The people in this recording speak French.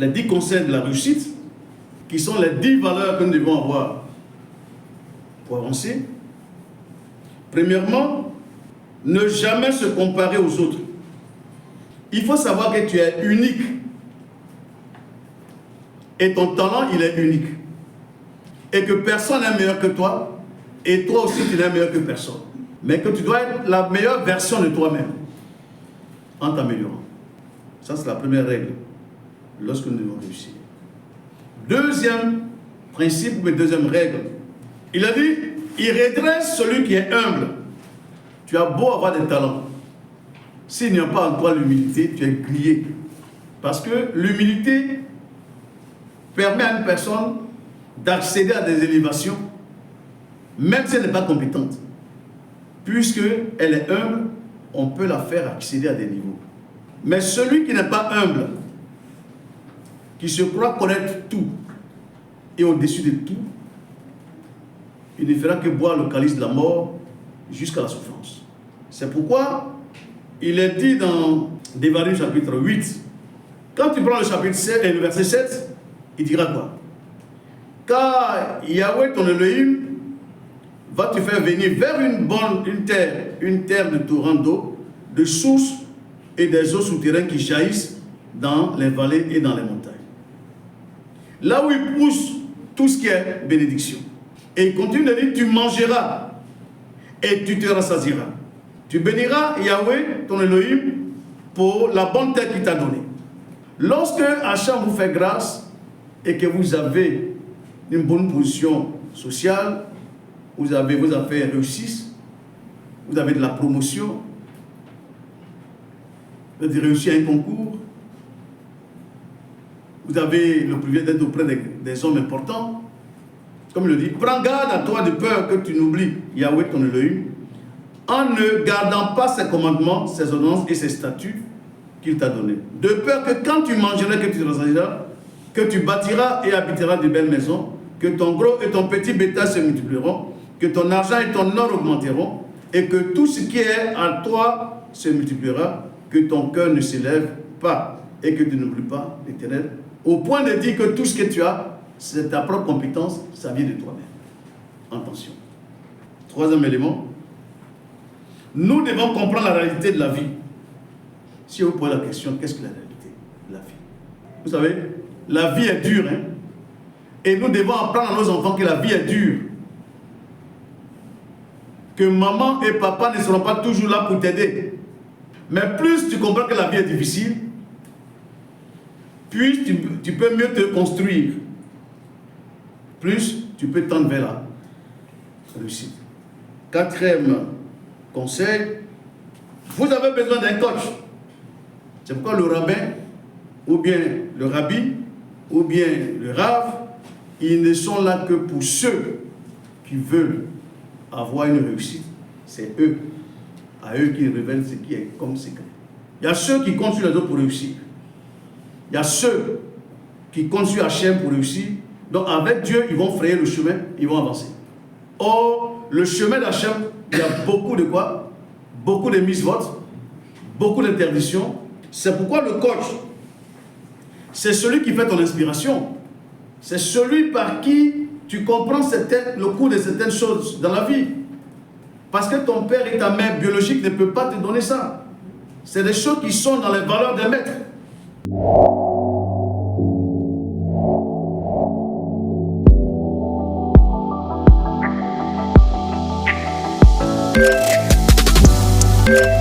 les 10 conseils de la réussite, qui sont les 10 valeurs que nous devons avoir pour avancer. Premièrement, ne jamais se comparer aux autres. Il faut savoir que tu es unique. Et ton talent, il est unique. Et que personne n'est meilleur que toi. Et toi aussi, tu n'es meilleur que personne. Mais que tu dois être la meilleure version de toi-même en t'améliorant. Ça, c'est la première règle lorsque nous devons réussir. Deuxième principe, ou deuxième règle, il a dit, il redresse celui qui est humble. Tu as beau avoir des talents. S'il n'y a pas en toi l'humilité, tu es grillé. Parce que l'humilité permet à une personne d'accéder à des élévations, même si elle n'est pas compétente. Puisqu'elle est humble, on peut la faire accéder à des niveaux. Mais celui qui n'est pas humble, qui se croit connaître tout et au-dessus de tout, il ne fera que boire le calice de la mort jusqu'à la souffrance. C'est pourquoi il est dit dans Devarim chapitre 8, quand tu prends le chapitre 7 et le verset 7, il dira quoi? Car Yahweh ton Elohim va te faire venir vers une terre de torrents d'eau, de sources et des eaux souterraines qui jaillissent dans les vallées et dans les montagnes. Là où il pousse tout ce qui est bénédiction. Et il continue de dire, tu mangeras et tu te rassasieras. Tu béniras Yahweh, ton Elohim, pour la bonne terre qu'il t'a donnée. Lorsque Hacham vous fait grâce et que vous avez une bonne position sociale, vous avez vos affaires réussissent, vous avez de la promotion, vous avez réussi à un concours, vous avez le privilège d'être auprès des hommes importants. Comme il le dit, prends garde à toi de peur que tu n'oublies Yahweh ton Elohim, en ne gardant pas ses commandements, ses ordonnances et ses statuts qu'il t'a donnés. De peur que quand tu mangeras, que tu te rassasieras, que tu bâtiras et habiteras de belles maisons, que ton gros et ton petit bétail se multiplieront, que ton argent et ton or augmenteront, et que tout ce qui est à toi se multipliera, que ton cœur ne s'élève pas, et que tu n'oublies pas l'Éternel, au point de dire que tout ce que tu as, c'est ta propre compétence, ça vient de toi-même. Attention. Troisième élément, nous devons comprendre la réalité de la vie. Si vous posez la question, qu'est-ce que la réalité de la vie? Vous savez, la vie est dure, hein? Et nous devons apprendre à nos enfants que la vie est dure. Que maman et papa ne seront pas toujours là pour t'aider. Mais plus tu comprends que la vie est difficile, plus tu peux mieux te construire. Plus tu peux tendre vers la réussite. Quatrième conseil, vous avez besoin d'un coach. C'est pourquoi le rabbin, ou bien le rabbi, ou bien le rav, ils ne sont là que pour ceux qui veulent avoir une réussite. C'est eux, à eux qui révèlent ce qui est comme secret. Il y a ceux qui comptent sur les autres pour réussir. Il y a ceux qui comptent sur Hachem pour réussir. Donc avec Dieu, ils vont frayer le chemin, ils vont avancer. Or, le chemin d'Hachem, il y a beaucoup de quoi? Beaucoup de mises-votes, beaucoup d'interdictions. C'est pourquoi le coach, c'est celui qui fait ton inspiration. C'est celui par qui tu comprends le cours de certaines choses dans la vie. Parce que ton père et ta mère biologique ne peuvent pas te donner ça. C'est des choses qui sont dans les valeurs des maîtres. Yeah.